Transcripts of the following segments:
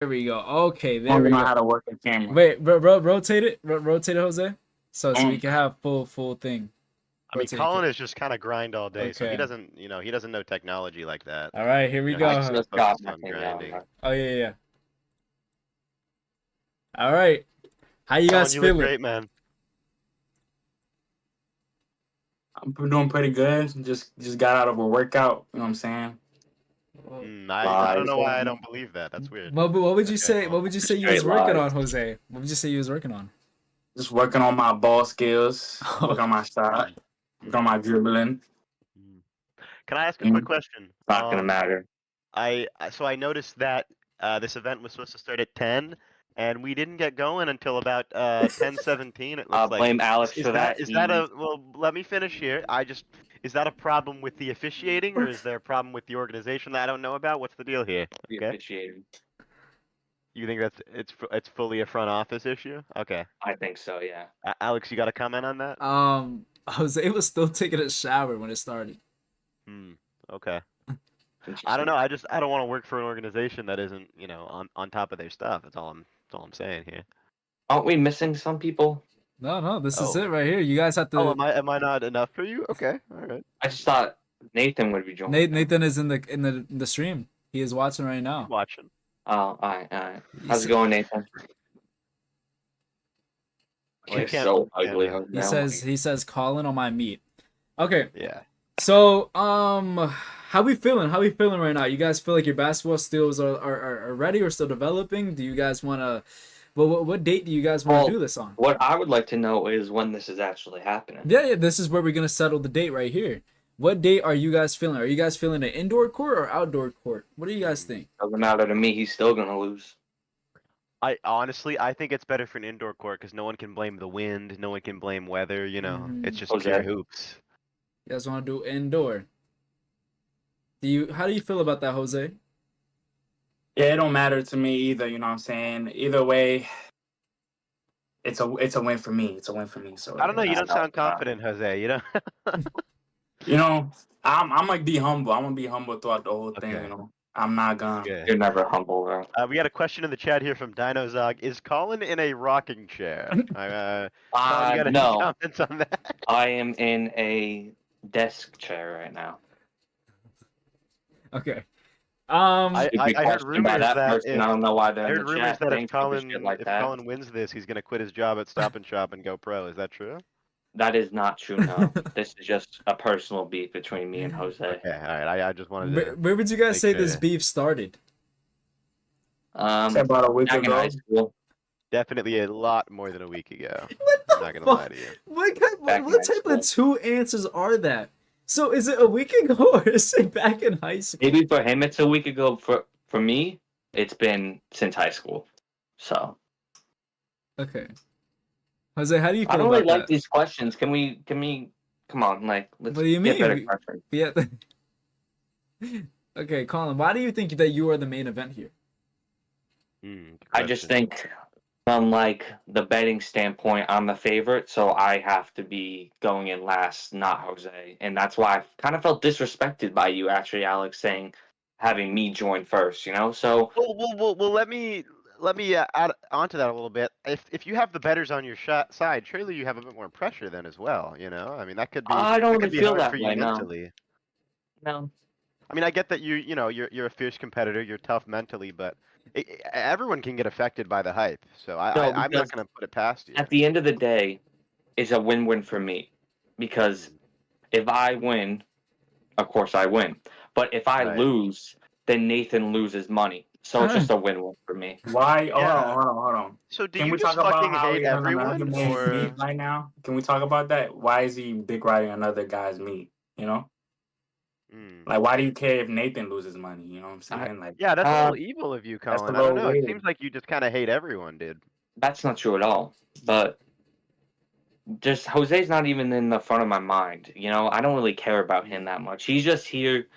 There we go. Okay, I there don't we know go. how to work the camera. Wait, rotate it. Rotate it, Jose. So we can have full thing. I mean, Rotate Colin it. is just kind of grind all day, so he Okay. doesn't, he doesn't know technology like that. All right, here we He's go. just Just got focused my on thing grinding. down. Oh yeah. All right. How you Colin, guys you look feeling? great, man. I'm doing pretty good. Just got out of a workout. You know what I'm saying? I don't know why I don't believe that. That's weird. What would you Okay. say? What would you say you Straight was working lies. on, Jose? What would you say you was working on? Just working on my ball skills, working on my shot, working on my dribbling. Can I ask a quick question? Not gonna matter. So I noticed that this event was supposed to start at 10, and we didn't get going until about 10:17. It looks like. Blame Alex Is for that. that a well? Let me finish here. Is that a problem with the officiating, or is there a problem with the organization that I don't know about? What's the deal here? The Okay. officiating. You think it's fully a front office issue? Okay. I think so. Yeah. Alex, you got a comment on that? Jose was still taking a shower when it started. Okay. I don't know. I don't want to work for an organization that isn't, on top of their stuff. That's all I'm saying here. Aren't we missing some people? No, this is it right here. You guys have to. Oh, am I not enough for you? Okay, all right. I just thought Nathan would be joining. Nathan is in the stream. He is watching right now. Watching. Oh, all right. How's it going, Nathan? Well, You're so ugly. He says Colin on my meat. Okay. Yeah. So how we feeling? How we feeling right now? You guys feel like your basketball skills are ready or still developing? Do you guys want to? What date do you guys want to do this on? What I would like to know is when this is actually happening. Yeah. This is where we're gonna settle the date right here. What date are you guys feeling? Are you guys feeling an indoor court or outdoor court? What do you guys think? Doesn't matter to me. He's still gonna lose. I think it's better for an indoor court because no one can blame the wind, no one can blame weather. It's just pure hoops. You guys want to do indoor? How do you feel about that, Jose? Yeah, it don't matter to me either. You know what I'm saying? Either way, it's a win for me. It's a win for me. So I don't know. You don't sound confident, Jose. You know, I'm gonna be humble. I'm gonna be humble throughout the whole thing. You know, I'm not gonna. You're never humble, bro. We got a question in the chat here from Dinozog. Is Colin in a rocking chair? Colin, you got any comments on that? I am in a desk chair right now. Okay. I heard rumors that I don't know why I heard rumors that if Colin wins this, he's gonna quit his job at Stop and Shop and go pro. Is that true? That is not true. No, this is just a personal beef between me and Jose. Okay, all right. I just wanted to. Where would you guys say this beef started? About a week ago. High school. Definitely a lot more than a week ago. I'm not gonna lie to you. What type of two answers are that? So is it a week ago or is it back in high school? Maybe for him it's a week ago. For me, it's been since high school. So. Okay. Jose, how do you feel I don't about really like that? these questions. Can we come on, let's what do you get mean? better questions. Yeah. Okay, Colin, why do you think that you are the main event here? I just think from like the betting standpoint, I'm the favorite, so I have to be going in last, not Jose. And that's why I kind of felt disrespected by you actually, Alex, having me join first, So well let me add onto that a little bit. If you have the bettors on your side, surely you have a bit more pressure then as well. I mean that could be. I don't really feel hard that for way you mentally. No. I mean I get that you're a fierce competitor. You're tough mentally, but everyone can get affected by the hype. So I'm not going to put it past you. At the end of the day, it's a win-win for me because if I win, of course I win. But if I lose, then Nathan loses money. So it's just a win-win for me. Why? Hold on. So Can we talk about how he's on another man's meat right now? Can we talk about that? Why is he dick riding another guy's meat? Like, why do you care if Nathan loses money? You know what I'm saying? Like, yeah, that's a little evil of you, Colin. I don't know. It seems like you just kind of hate everyone, dude. That's not true at all. But just Jose's not even in the front of my mind. I don't really care about him that much. He's just here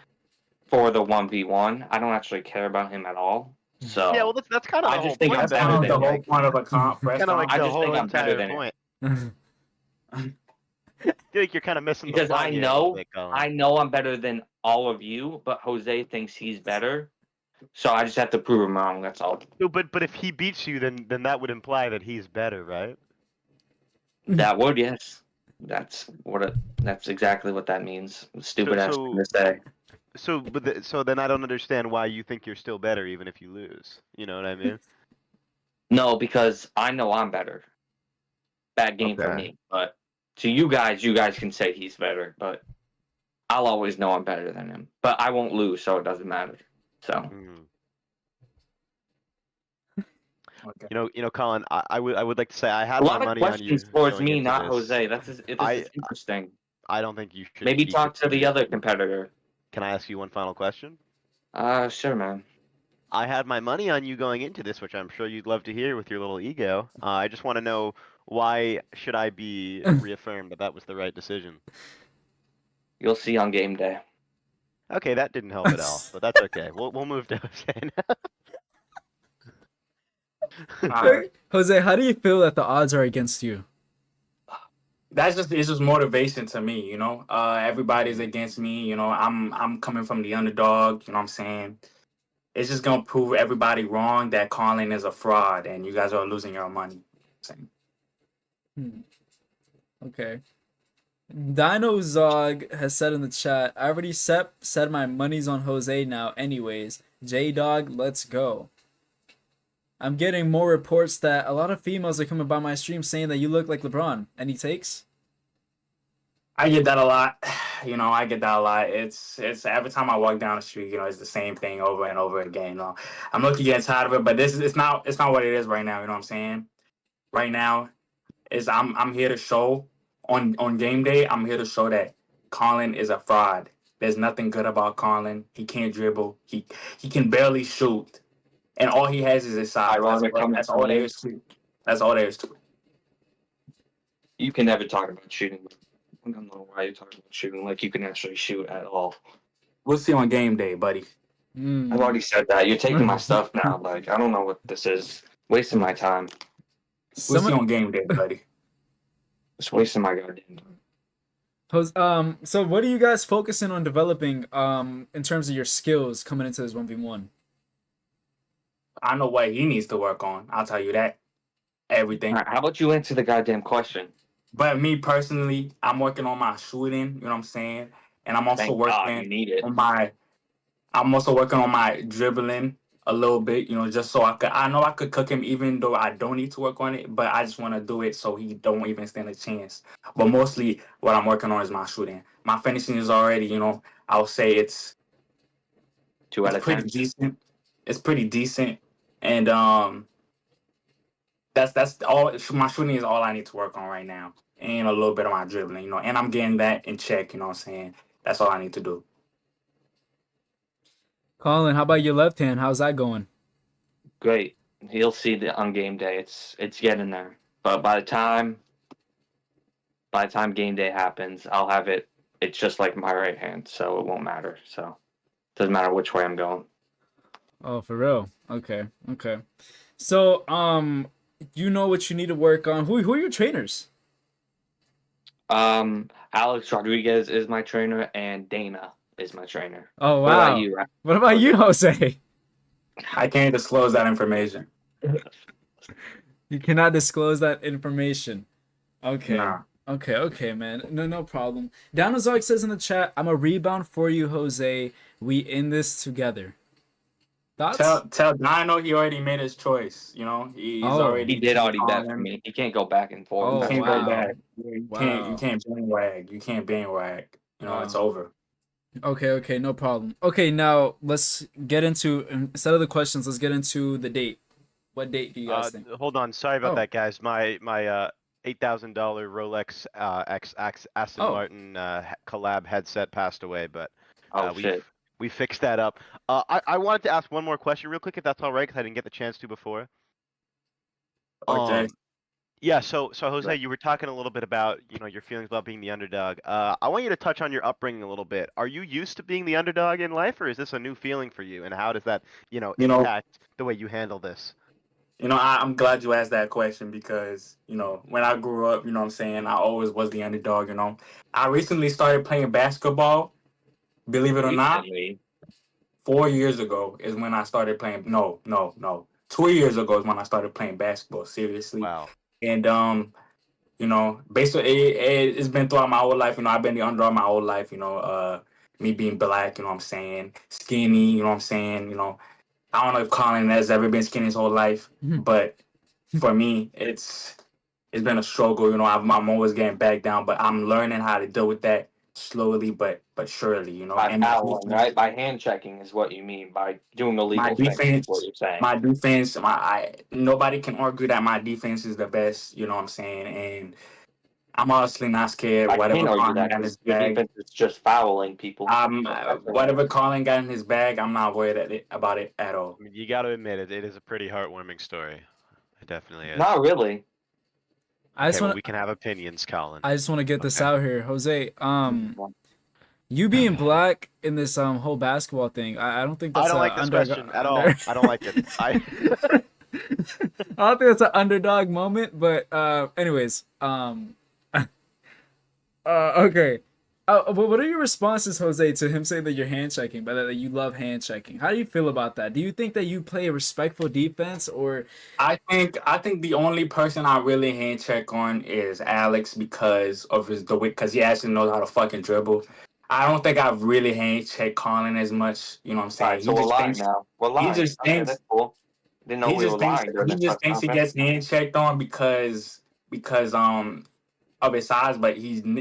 for the 1v1. I don't actually care about him at all. So yeah, well, that's kind of. I just think I'm better than the whole point of a comp. Kind of like I the just think whole I'm better entire than point. I feel like you're kind of missing because the I know I'm better than all of you, but Jose thinks he's better. So I just have to prove him wrong. That's all. No, but if he beats you, then that would imply that he's better, right? That would, yes. That's exactly what that means. So Stupid ass thing so to say. so then I don't understand why you think you're still better even if you lose. You know what I mean? No, because I know I'm better. Bad game for Okay. me. But to you guys can say he's better, but I'll always know I'm better than him. But I won't lose, so it doesn't matter. So Mm. Okay. Colin, I would like to say I a had my lot of money on you questions towards going me, into not this. Jose. This is interesting. I don't think you should Maybe keep talk to the repeating. other competitor. Can I ask you one final question? Sure, man. I had my money on you going into this, which I'm sure you'd love to hear with your little ego. I just want to know why should I be reaffirmed that that was the right decision? You'll see on game day. Okay, that didn't help at all, but that's okay. We'll move to Jose now. Alright. Jose, how do you feel that the odds are against you? It's just motivation to me, you know. Everybody's against me, you know. I'm coming from the underdog, you know what I'm saying? It's just gonna prove everybody wrong that Colin is a fraud and you guys are losing your money. Same. Okay. Dino Zog has said in the chat, I already said my money's on Jose now anyways. J-Dog, let's go. I'm getting more reports that a lot of females are coming by my stream saying that you look like LeBron. Any takes? I get that a lot. You know, I get that a lot. It's every time I walk down the street, you know, it's the same thing over and over again. You know, I'm looking getting tired of it, but it's not what it is right now. You know what I'm saying? Right now is I'm here to show on game day. I'm here to show that Colin is a fraud. There's nothing good about Colin. He can't dribble. He can barely shoot, and all he has is his size. Ironic coming That's from all there him. is to it. That's all there is to it. You can never talk about shooting. I don't know why you're talking about shooting like you can actually shoot at all. We'll see on game day, buddy. I've already said that. You're taking my stuff now. Like, I don't know what this is. Wasting my time. We'll see on game day, buddy. Just wasting my goddamn time. So what are you guys focusing on developing in terms of your skills coming into this 1v1? I know what he needs to work on. I'll tell you that. Everything. All right, how about you answer the goddamn question? But me personally, I'm working on my shooting, you know what I'm saying? And I'm also Thank God you working need it. on my dribbling a little bit, you know, just so I know I could cook him even though I don't need to work on it, but I just want to do it so he don't even stand a chance. But mostly what I'm working on is my shooting. My finishing is already, you know, I'll say it's 2 out of 10. pretty decent. It's pretty decent. And that's all. My shooting is all I need to work on right now, and a little bit of my dribbling, you know. And I'm getting that in check, you know what I'm saying? That's all I need to do. Colin, how about your left hand? How's that going? Great. He'll see the on game day. It's getting there. But by the time game day happens, I'll have it. It's just like my right hand, so it won't matter. So it doesn't matter which way I'm going. Oh, for real? Okay. So, you know what you need to work on. Who are your trainers? Alex Rodriguez is my trainer, and Dana is my trainer. Oh, wow. What about you? What about you, Jose? I can't disclose that information. You cannot disclose that information. Okay. Nah. Okay, man. No problem. Danozark says in the chat, I'm a rebound for you, Jose. We in this together. Thoughts? Tell Dino he already made his choice. You know, he's already. He did already bet for me. He can't go back and forth. Oh, You can't wow. go back. You Wow. can't bandwag. You can't bandwag. You know, it's Wow. over. Okay, no problem. Okay, now let's get into, instead of the questions, let's get into the date. What date do you guys think? Hold on, sorry about Oh. that, guys. My $8,000 Rolex Aston Oh. Martin collab headset passed away, but Oh, shit. we fixed that up. I wanted to ask one more question real quick, if that's all right, because I didn't get the chance to before. Okay. Yeah, so Jose, you were talking a little bit about, you know, your feelings about being the underdog. I want you to touch on your upbringing a little bit. Are you used to being the underdog in life, or is this a new feeling for you? And how does that, impact the way you handle this? You know, I'm glad you asked that question because, you know, when I grew up, you know what I'm saying, I always was the underdog, you know. I recently started playing basketball, believe it or not. Recently. 4 years ago is when I started playing. No. 2 years ago is when I started playing basketball seriously. Wow. And basically it's been throughout my whole life. I've been the underdog my whole life. Me being black. You know what I'm saying? Skinny. You know what I'm saying? I don't know if Colin has ever been skinny his whole life, but for me, it's been a struggle. I'm always getting back down, but I'm learning how to deal with that slowly but surely. By And my fouling, defense, right? By hand checking is what you mean by doing my illegal things. Is what you're saying. nobody can argue that my defense is the best. You know what I'm saying? And I'm honestly not scared. I Whatever can't argue Colin that got in his because your bag, defense is just fouling people. whatever Colin got in his bag, I'm not worried about it at all. I mean, you got to admit it is a pretty heartwarming story. It definitely is. Not really. I just Okay, well, want we can have opinions, Colin. I just want to get this Okay. out here, Jose. You being black in this whole basketball thing, I don't think that's I don't like this question at all. I don't like it. I don't think that's an underdog moment, but anyways, okay. What are your responses, Jose, to him saying that you're hand checking, but that you love hand checking? How do you feel about that? Do you think that you play a respectful defense, or I think the only person I really hand check on is Alex because of because he actually knows how to fucking dribble. I don't think I've really hand checked Colin as much. You know what I'm saying? Right, so we're lying now. We're lying. He just Okay, thinks that's cool. Didn't know we were lying during he the just press thinks he conference. gets hand checked on because of his size, but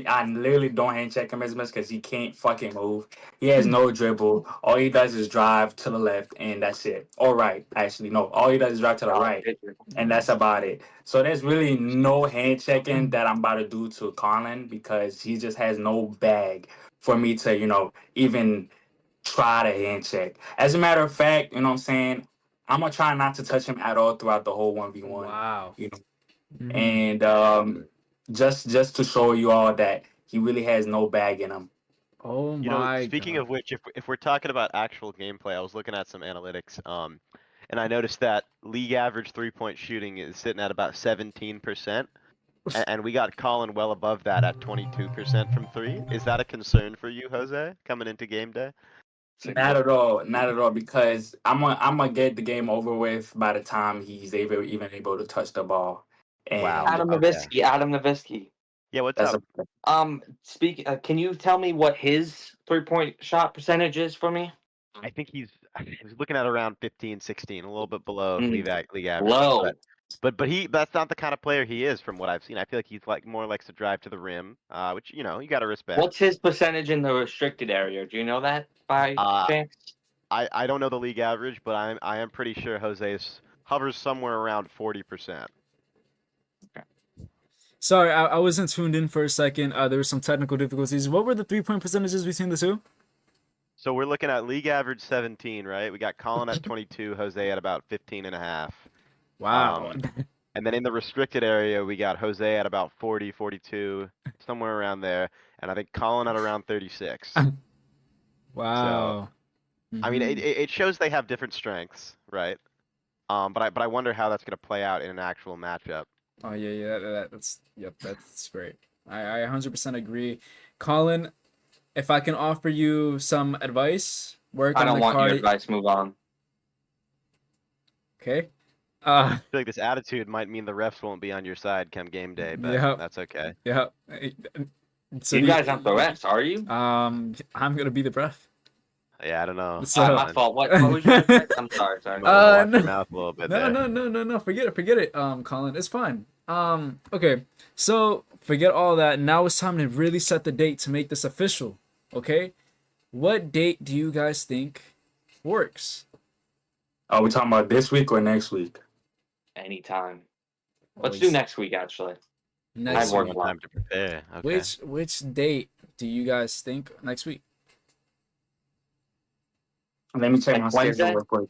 I literally don't hand check him as much because he can't fucking move. He has no dribble. All he does is drive to the left, and that's it. Or right, actually, no. All he does is drive to the right, and that's about it. So there's really no hand checking that I'm about to do to Colin because he just has no bag for me to, even try to hand check. As a matter of fact, you know what I'm saying? I'm gonna try not to touch him at all throughout the whole 1v1. wow? And just to show you all that he really has no bag in him. Oh You know, my speaking god! of which, if we're talking about actual gameplay, I was looking at some analytics, and I noticed that league average 3-point shooting is sitting at about 17%, and we got Colin well above that at 22% from three. Is that a concern for you, Jose, coming into game day? Not at all, because I'm gonna get the game over with by the time he's even able to touch the ball. And Wow. Adam Nowitzki. Yeah, what's that's up? Can you tell me what his 3-point shot percentage is for me? I think he's looking at around 15, 16, a little bit below league average. Low. But that's not the kind of player he is from what I've seen. I feel like he's more likes to drive to the rim, which you got to respect. What's his percentage in the restricted area? Do you know that by chance? I don't know the league average, but I am pretty sure Jose's hovers somewhere around 40%. Sorry, I wasn't tuned in for a second. There were some technical difficulties. What were the 3-point percentages between the two? So we're looking at league average 17, right? We got Colin at 22, Jose at about 15.5. Wow. And then in the restricted area, we got Jose at about 40, 42, somewhere around there, and I think Colin at around 36. Wow. So, I mean, it shows they have different strengths, right? But I wonder how that's gonna play out in an actual matchup. Oh yeah, that's great. I 100% agree. Colin, if I can offer you some advice, I don't want your advice. Move on. Okay. I feel like this attitude might mean the refs won't be on your side come game day, but that's okay. Yeah. So you guys aren't the refs, are you? I'm gonna be the ref. Yeah, I don't know. So, my fault. What was your advice? I'm sorry. Watch your mouth a little bit there. No. Forget it. Colin, it's fine. Okay. So forget all that. Now it's time to really set the date to make this official. Okay. What date do you guys think works? Are we talking about this week or next week? Anytime. Let's do next week, actually. Next week. Time to prepare. Okay. Which date do you guys think next week? Let me check my Wednesday? schedule real quick.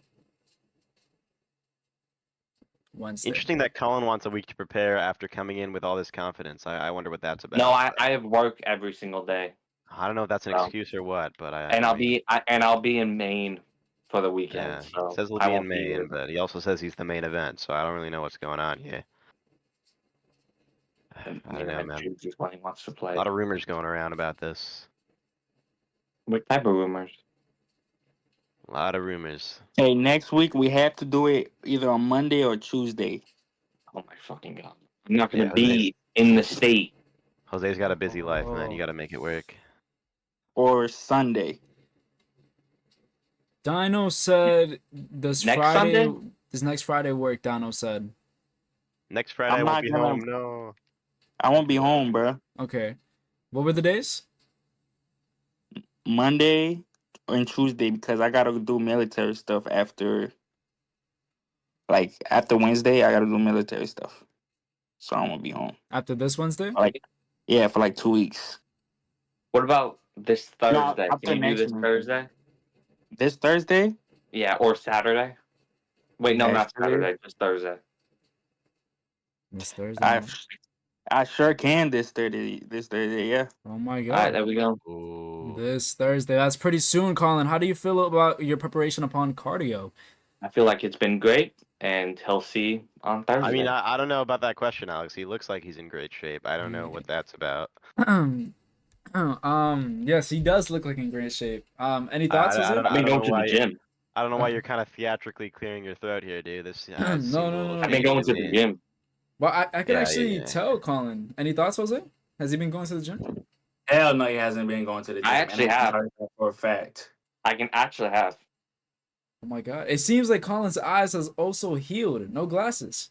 Wednesday. Interesting that Colin wants a week to prepare after coming in with all this confidence. I wonder what that's about. No, I have work every single day. I don't know if that's an excuse or what, but I'll be in Maine for the weekend. Yeah, so he says he'll be in Maine, but he also says he's the main event, so I don't really know what's going on here. I don't know, man. Chooses when he wants to play. A lot of rumors going around about this. What type of rumors? A lot of rumors. Hey, next week we have to do it either on Monday or Tuesday. Oh my fucking god! I'm not gonna Yeah, be in the state. Jose's got a busy life, man. You Oh. got to make it work. Or Sunday. Dino said this Next Friday. Sunday? This next Friday work. Dino said. Next Friday I I'm won't not be gonna- home. No. I won't be home, bro. Okay. What were the days? Monday and Tuesday because I gotta do military stuff after. Like after Wednesday, I gotta do military stuff, so I won't be home. After this Wednesday? Like, yeah, for like 2 weeks. What about this Thursday? after Can you do next this week. Thursday? This Thursday, Yeah, or Saturday? Wait, no, not Actually- Saturday, just Thursday. This Thursday. I sure can this Thursday. This Thursday, yeah. Oh my god. All right, there we go. Ooh. This Thursday. That's pretty soon, Colin. How do you feel about your preparation upon cardio? I feel like it's been great, and he'll see on Thursday. I mean, I don't know about that question, Alex. He looks like he's in great shape. I don't know what that's about. Yes, he does look like in great shape. Any I thoughts? don't- I Jose? don't- I've been know going to why the you- gym. I don't know why you're kind of theatrically clearing your throat here, dude. This No, seems a no, little no, no. I've been shady going to me. the gym. Well, I can Yeah, actually yeah. tell, Colin. Any thoughts, Jose? Has he been going to the gym? Hell no, he hasn't been going to the gym. I actually and have. know that for a fact. I can actually have. Oh my god. It seems like Colin's eyes has also healed. No glasses.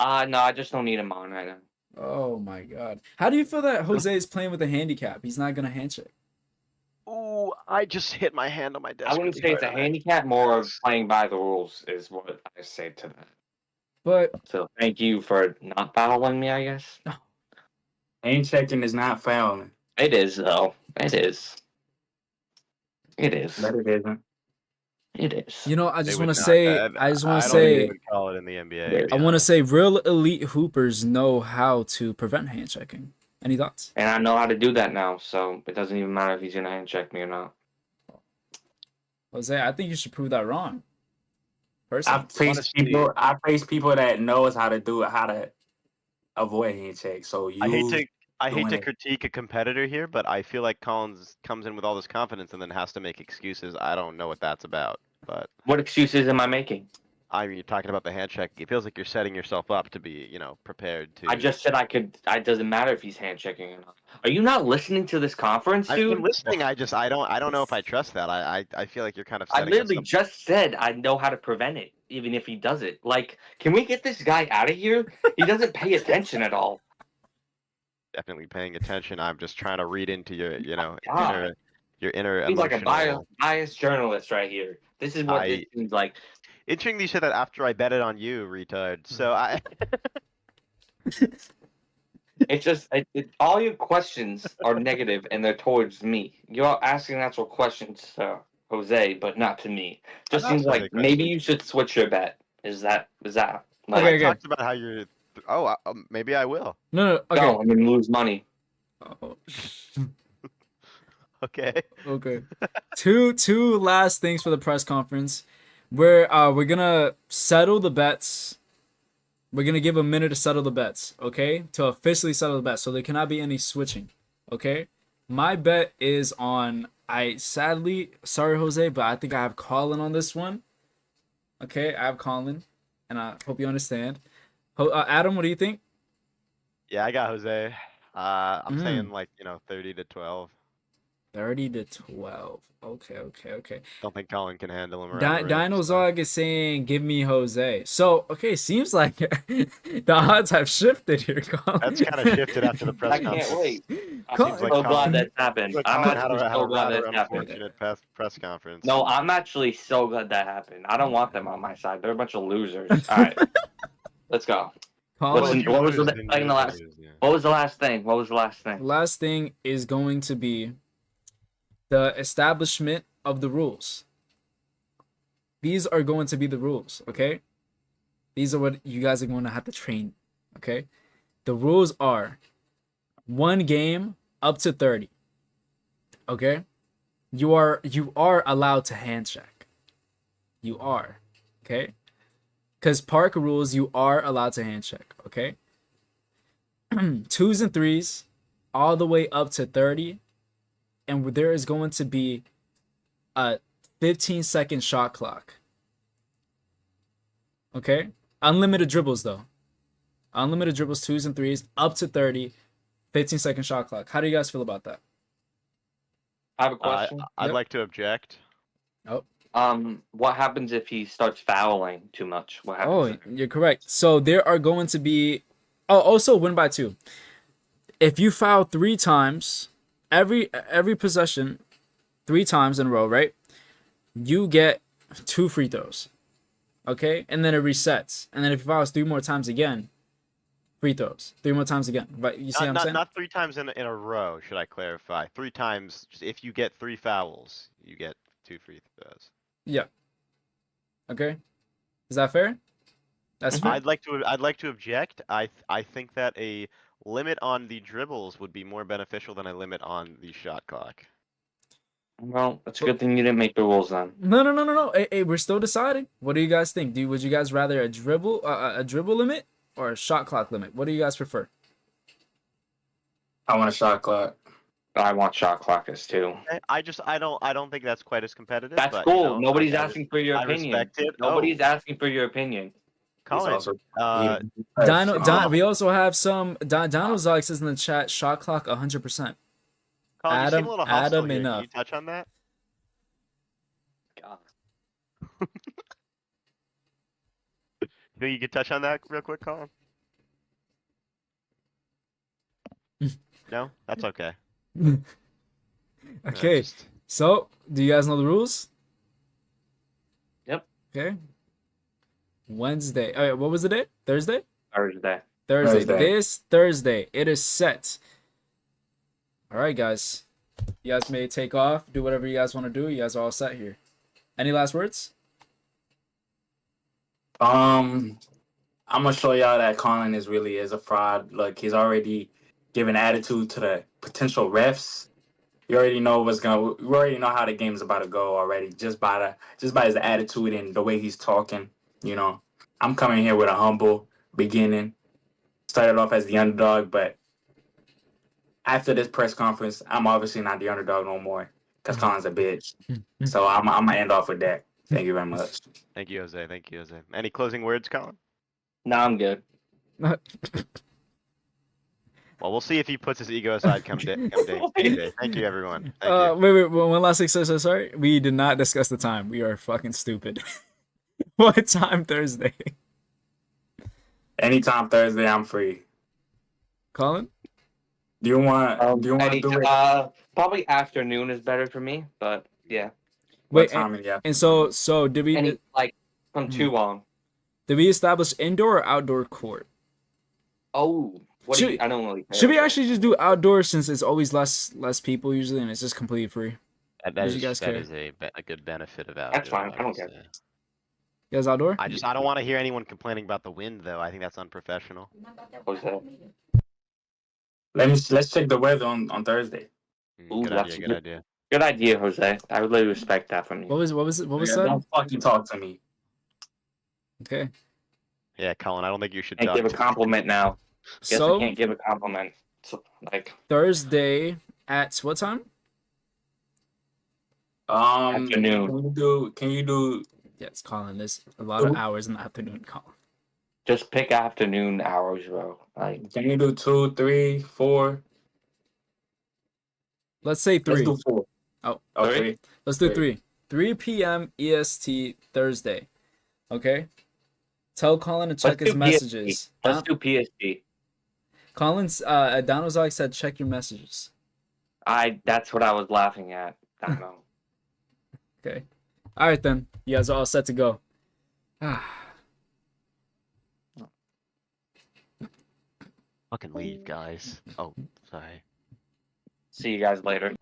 No, I just don't need him on right now. Oh my god. How do you feel that Jose is playing with a handicap? He's not gonna handshake. Ooh, I just hit my hand on my desk. I wouldn't really say it's a hard on it. handicap, more of playing by the rules is what I say to that. But So thank you for not following me, I guess. Ain't checking is not fouling. It is, though. It is. It is. But it isn't. It is. you know, I They just would want to not- say, I I just want I to don't think say, they would call it in the NBA. I I want to say, real elite hoopers know how to prevent hand checking. Any thoughts? And I know how to do that now, so it doesn't even matter if he's gonna hand check me or not. Jose, I think you should prove that wrong. Personally. Honestly- I face people that knows how to do it, how to avoid hand checks. So you I hate doing to it. critique a competitor here, but I feel like Collins comes in with all this confidence and then has to make excuses. I don't know what that's about, but What excuses am I making? I mean, you're talking about the hand check. It feels like you're setting yourself up to be, prepared to. I just said I could. It doesn't matter if he's hand checking or not. Are you not listening to this conference, I've dude? been listening. I don't know if I trust that. I feel like you're kind of I setting us literally up. just said I know how to prevent it, even if he does it. Like, can we get this guy out of here? He doesn't pay attention at all. Definitely paying attention. I'm just trying to read into your, God. inner He's like a emotional. biased journalist right here. This is what this seems like. Interesting you said that after I betted on you, retard. So I. It's just all your questions are negative and they're towards me. You're asking actual questions to Jose, but not to me. Just I'm seems not like asking maybe you should switch your bet. Is that like, Okay, I talked about how you're. Oh, maybe I will. No, okay. no, I'm gonna lose money. Oh, Okay. okay. Two last things for the press conference. We're gonna settle the bets. We're gonna give a minute to settle the bets, okay? To officially settle the bets, so there cannot be any switching, okay? My bet is on. Sorry, Jose, but I think I have Colin on this one. Okay, I have Colin, and I hope you understand. Adam, what do you think? Yeah, I got Jose. I'm Mm. saying 30 to 12. 30 to 12. Okay. Don't think Colin can handle him. around the rim, so- Dinozog is saying, "Give me Jose." So, okay, seems like the odds have shifted here, Colin. That's kind of shifted after the press I conference. can't wait. I'm Colin- like so Colin- glad that happened. Look, I'm Colin had actually a so glad rather that happened. unfortunate press conference. No, I'm actually so glad that happened. I don't want them on my side. They're a bunch of losers. All right, let's go. Colin, Listen, If you what was lose, the then thing you the last- lose, yeah. What was the last thing? What was the last thing? last thing is going to be the establishment of the rules. These are going to be the rules, okay? These are what you guys are going to have to train, okay? The rules are 1 game up to 30. Okay? You are allowed to hand check. You are. Okay? Cuz park rules, you are allowed to hand check, okay? 2s and 3s all the way up to 30, and there is going to be a 15-second shot clock. Okay? Unlimited dribbles, though. Unlimited dribbles, 2s and 3s, up to 30, 15-second shot clock. How do you guys feel about that? I have a question. I'd Yep. like to object. Oh. What happens if he starts fouling too much? What happens? Oh, you're correct. So there are going to be... Oh, also win by 2. If you foul 3 times, every possession, 3 times in a row, right? You get 2 free throws. Okay? And then it resets. And then if you foul 3 more times again, free throws. 3 more times again. But you see what I'm saying? Not 3 times in a row, should I clarify? 3 times, if you get 3 fouls, you get 2 free throws. Yeah. Okay. Is that fair? That's fair. I'd like to object. I think that a limit on the dribbles would be more beneficial than a limit on the shot clock. Well, it's a good thing you didn't make the rules then. No. Hey, we're still deciding. What do you guys think? Would you guys rather a dribble limit or a shot clock limit? What do you guys prefer? I want a shot clock. I want shot clockers too. I don't think that's quite as competitive. That's but, cool. You know, Nobody's I asking for your I opinion. respect it. Nobody's asking for your opinion. Colin, Dino, we also have some Dino Zog says in the chat, shot clock 100%. Colin, you seem a little hostile Adam here. enough. Can you touch on that? God. You think you could touch on that real quick, Colin? No? That's okay. Okay, so do you guys know the rules? Yep. Okay. Wednesday. All right, what was the day? Thursday? Thursday. Thursday. This Thursday. It is set. All right, guys. You guys may take off, do whatever you guys want to do. You guys are all set here. Any last words? I'm gonna show y'all that Colin really is a fraud. Look, he's already giving attitude to the potential refs. You already know we already know how the game's about to go already, just by his attitude and the way he's talking. You know, I'm coming here with a humble beginning. Started off as the underdog, but after this press conference, I'm obviously not the underdog no more because Colin's a bitch. So I'm gonna end off with that. Thank you very much. Thank you, Jose. Thank you, Jose. Any closing words, Colin? No, I'm good. Well, we'll see if he puts his ego aside come day. Thank you, everyone. Thank you. Wait, one last thing. So sorry. We did not discuss the time. We are fucking stupid. What time Thursday? Anytime Thursday, I'm free. Colin? Do you want to do it? Probably afternoon is better for me, but yeah. Wait, time in the and so did we Like from 2 on. did we establish indoor or outdoor court? Oh, I don't really care. Should we actually just do outdoor since it's always less people usually and it's just completely free? That you guys care? is a good benefit of outdoor. That's fine. I don't care. You guys outdoor? I don't want to hear anyone complaining about the wind though. I think that's unprofessional. What's that? Let's check the weather on Thursday. Ooh, Good that's idea. Good idea. Good idea, Jose. I would really respect that from you. What was Yeah, that? don't fucking talk to me. Okay. Yeah, Colin, I don't think you should Can't talk give a to compliment now. Guess So I can't give a compliment. So, like Thursday at what time? Afternoon. Can you do? Yes, Colin. There's a lot of hours in the afternoon, Colin. Just pick afternoon hours, bro. Like, Can you do 2, 3, 4? Let's say 3. Let's do 4. Oh, 3. Let's do 3. 3 p.m. EST Thursday. Okay? Tell Colin to check his do messages. let's do PSG. Colin's Donozog said check your messages. That's what I was laughing at. I don't know. Okay. All right then. You guys are all set to go. Fucking leave, guys. Oh, sorry. See you guys later.